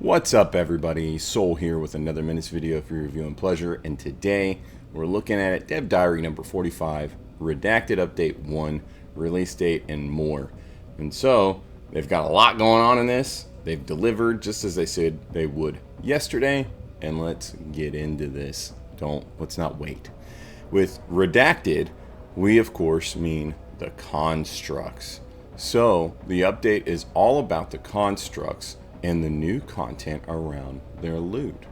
What's up everybody, Soul here with another MENACE video for your review and pleasure, and today we're looking at it, Dev Diary number 45, Redacted Update 1, release date, and more. And so, they've got a lot going on in this. They've delivered just as they said they would yesterday, and let's get into this. Let's not wait. With Redacted, we of course mean the constructs. So, the update is all about the constructs and the new content around their loot.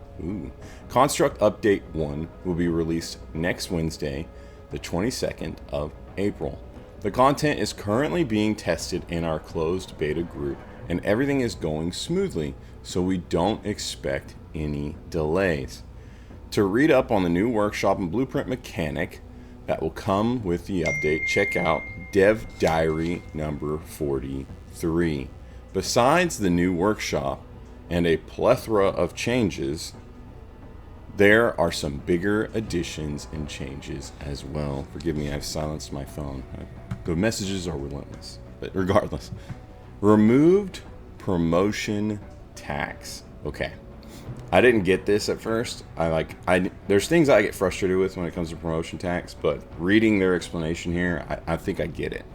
Construct Update 1 will be released next Wednesday, the 22nd of April. The content is currently being tested in our closed beta group, and everything is going smoothly, so we don't expect any delays. To read up on the new workshop and blueprint mechanic that will come with the update, check out Dev Diary number 43. Besides the new workshop and a plethora of changes, there are some bigger additions and changes as well. Forgive me, I've silenced my phone. The messages are relentless, but regardless. Removed promotion tax. Okay, I didn't get this at first. There's things I get frustrated with when it comes to promotion tax, but reading their explanation here, I think I get it.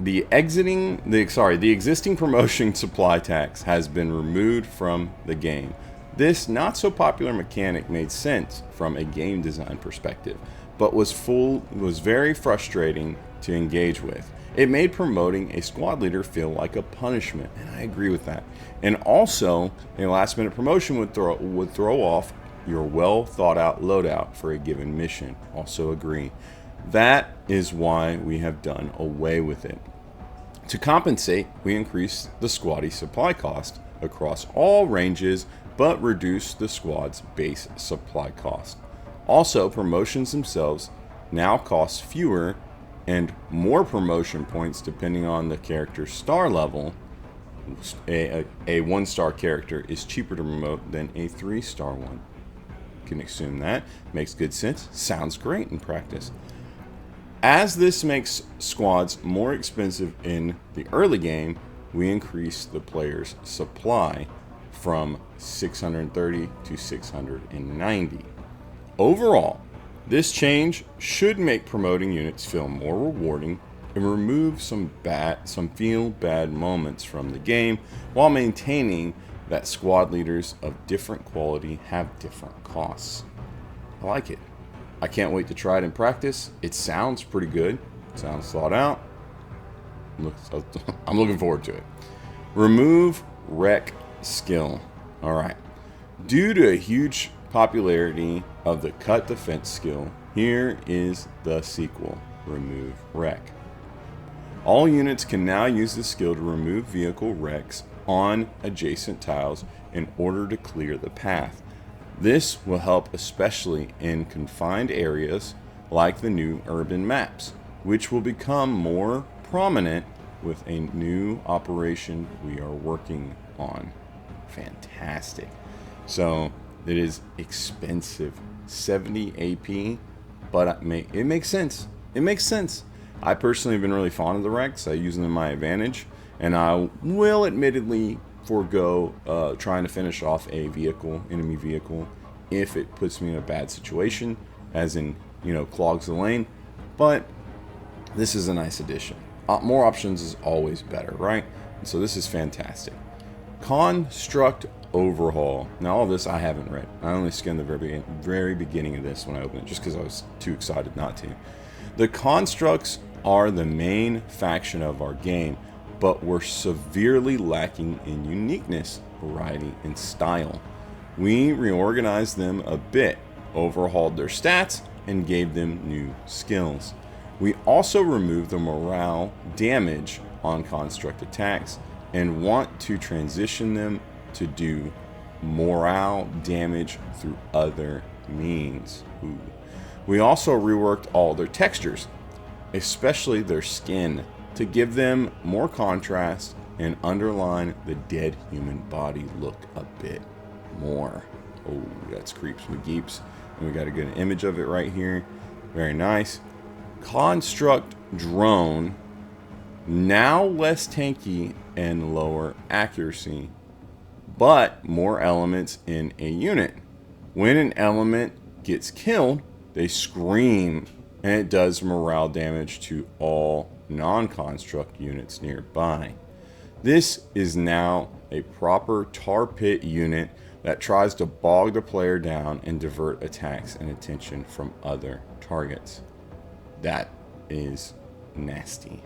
The existing promotion supply tax has been removed from the game. This not so popular mechanic made sense from a game design perspective, but was very frustrating to engage with. It made promoting a squad leader feel like a punishment, and I agree with that. And also, a last minute promotion would throw off your well thought out loadout for a given mission. Also agree. That is why we have done away with it. To compensate, we increased the squaddy supply cost across all ranges, but reduced the squad's base supply cost. Also, promotions themselves now cost fewer and more promotion points depending on the character's star level. A 1-star character is cheaper to promote than a 3-star one. You can assume that. Makes good sense. Sounds great in practice. As this makes squads more expensive in the early game, we increase the player's supply from 630 to 690. Overall, this change should make promoting units feel more rewarding and remove some feel bad moments from the game, while maintaining that squad leaders of different quality have different costs. I like it. I can't wait to try it in practice. It sounds pretty good. It sounds thought out. I'm looking forward to it. Remove wreck skill. Alright. Due to a huge popularity of the cut defense skill, here is the sequel. Remove wreck. All units can now use this skill to remove vehicle wrecks on adjacent tiles in order to clear the path. This will help especially in confined areas like the new urban maps, which will become more prominent with a new operation we are working on. Fantastic. So it is expensive, 70 AP, but it makes sense. It makes sense. I personally have been really fond of the wrecks. I use them to my advantage, and I will admittedly forego trying to finish off a enemy vehicle, if it puts me in a bad situation, as in, clogs the lane. But this is a nice addition. More options is always better, right? And so this is fantastic. Construct Overhaul. Now all this I haven't read. I only skimmed the very beginning of this when I opened it, just because I was too excited not to. The constructs are the main faction of our game, but were severely lacking in uniqueness, variety, and style. We reorganized them a bit, overhauled their stats, and gave them new skills. We also removed the morale damage on construct attacks and want to transition them to do morale damage through other means. We also reworked all their textures, especially their skin, to give them more contrast and underline the dead human body look a bit more. Oh, that's creeps McGeeps. And we got a good image of it right here. Very nice. Construct Drone, now less tanky and lower accuracy, but more elements in a unit. When an element gets killed, they scream, and it does morale damage to all non-construct units nearby. This is now a proper tar pit unit that tries to bog the player down and divert attacks and attention from other targets. That is nasty.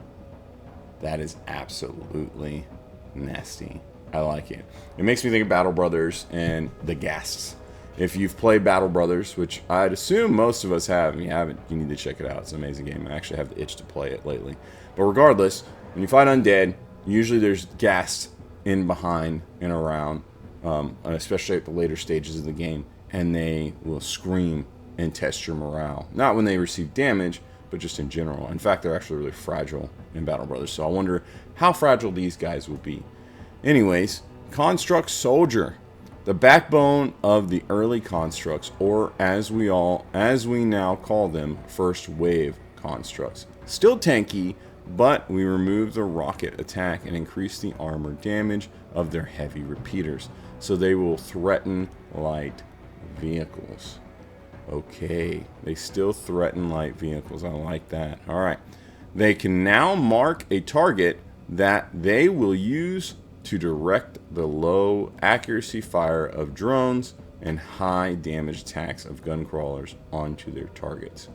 That is absolutely nasty. I like it. It makes me think of Battle Brothers and the Ghasts. If you've played Battle Brothers, which I'd assume most of us have, and you haven't, you need to check it out. It's an amazing game. I actually have the itch to play it lately. But regardless, when you fight undead, usually there's Ghasts in behind and around, especially at the later stages of the game, and they will scream and test your morale. Not when they receive damage, but just in general. In fact, they're actually really fragile in Battle Brothers, so I wonder how fragile these guys will be. Anyways, Construct Soldier, the backbone of the early constructs, or as we now call them, first wave constructs. Still tanky, but we remove the rocket attack and increase the armor damage of their heavy repeaters, so they will threaten light vehicles. Okay, they still threaten light vehicles. I like that. All right, they can now mark a target that they will use to direct the low accuracy fire of drones and high damage attacks of gun crawlers onto their targets.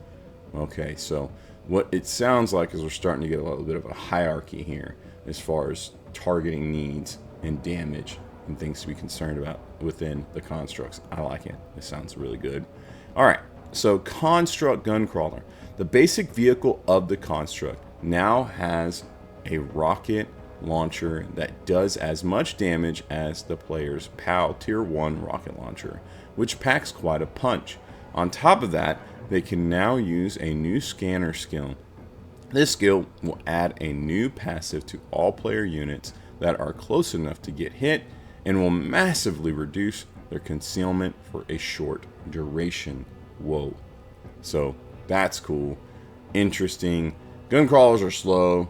Okay, so what it sounds like is we're starting to get a little bit of a hierarchy here as far as targeting needs and damage and things to be concerned about within the constructs. I like it. This sounds really good. All right, so Construct Guncrawler. The basic vehicle of the construct now has a rocket launcher that does as much damage as the player's POW Tier 1 rocket launcher, which packs quite a punch. On top of that, they can now use a new scanner skill. This skill will add a new passive to all player units that are close enough to get hit and will massively reduce their concealment for a short duration. Whoa. So that's cool. Interesting. Gun crawlers are slow.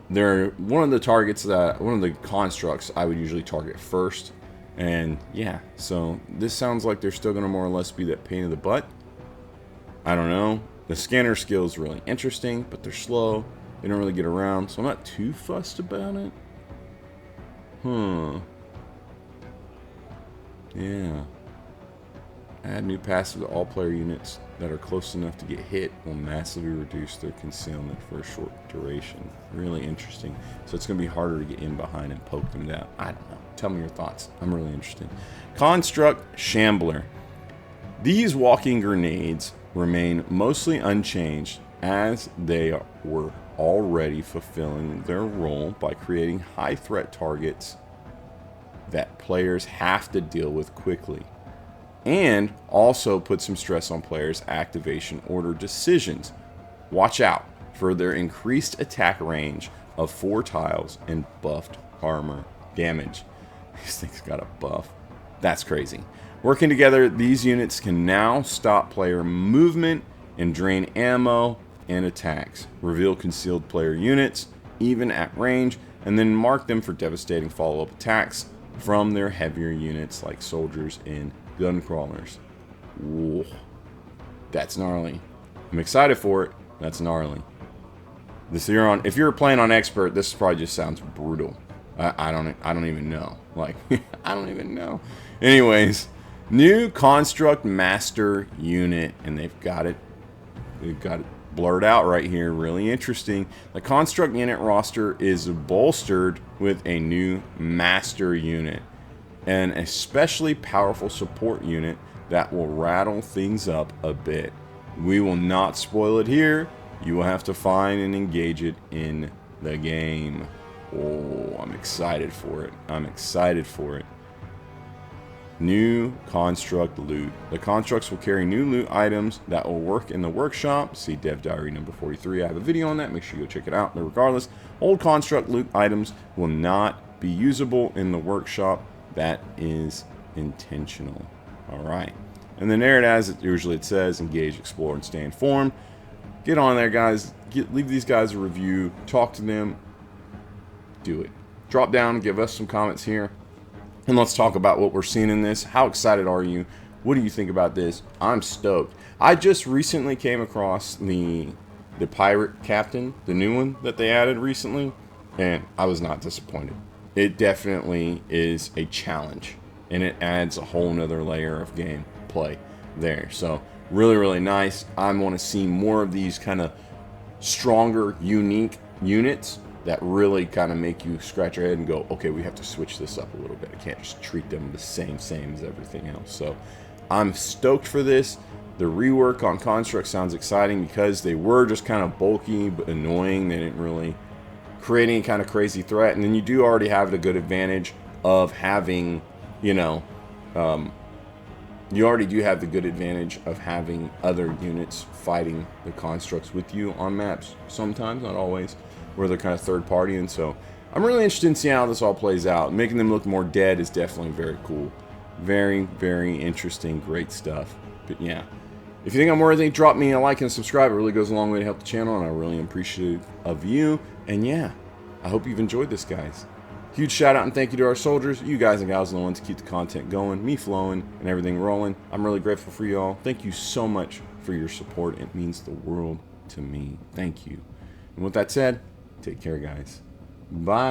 They're one of the constructs I would usually target first. And yeah, so this sounds like they're still going to more or less be that pain in the butt. I don't know. The scanner skill is really interesting, but they're slow. They don't really get around, so I'm not too fussed about it. Yeah. Add new passive to all player units that are close enough to get hit will massively reduce their concealment for a short duration. Really interesting. So it's going to be harder to get in behind and poke them down. I don't know. Tell me your thoughts. I'm really interested. Construct Shambler. These walking grenades remain mostly unchanged as they were already fulfilling their role by creating high threat targets that players have to deal with quickly, and also put some stress on players' activation order decisions. Watch out for their increased attack range of 4 tiles and buffed armor damage. These things got a buff. That's crazy. Working together, these units can now stop player movement and drain ammo and attacks, reveal concealed player units, even at range, and then mark them for devastating follow-up attacks from their heavier units like soldiers and gun crawlers. Whoa. That's gnarly. I'm excited for it. That's gnarly. If you're playing on expert, this probably just sounds brutal. I don't even know. Like, I don't even know. Anyways, new Construct Master unit, and they've got it blurred out right here. Really interesting. The Construct unit roster is bolstered with a new Master unit, an especially powerful support unit that will rattle things up a bit. We will not spoil it here. You will have to find and engage it in the game. Oh, I'm excited for it. I'm excited for it. New Construct loot. The constructs will carry new loot items that will work in the workshop. See Dev Diary number 43. I have a video on that. Make sure you go check it out. But regardless, old construct loot items will not be usable in the workshop. That is intentional. All right. And then there it is. Usually it says engage, explore, and stay informed. Get on there, guys. Leave these guys a review. Talk to them. Do it. Drop down. Give us some comments here. And let's talk about what we're seeing in this. How excited are you? What do you think about this? I'm stoked. I just recently came across the pirate captain, the new one that they added recently, and I was not disappointed. It definitely is a challenge, and it adds a whole nother layer of gameplay there. So really, really nice. I want to see more of these kind of stronger, unique units that really kind of make you scratch your head and go, okay, we have to switch this up a little bit. I can't just treat them the same as everything else. So I'm stoked for this. The rework on constructs sounds exciting because they were just kind of bulky but annoying. They didn't really create any kind of crazy threat. And then you do already have a good advantage of having, you know, you already do have the good advantage of having other units fighting the constructs with you on maps sometimes, not always, where they're kind of third party. And so I'm really interested in seeing how this all plays out. Making them look more dead is definitely very cool. Very, very interesting, great stuff. But yeah, if you think I'm worthy, drop me a like and subscribe. It really goes a long way to help the channel, and I really appreciate of you. And yeah, I hope you've enjoyed this, guys. Huge shout out and thank you to our soldiers. You guys and gals are the ones to keep the content going, me flowing, and everything rolling. I'm really grateful for you all. Thank you so much for your support. It means the world to me. Thank you. And with that said, take care, guys. Bye.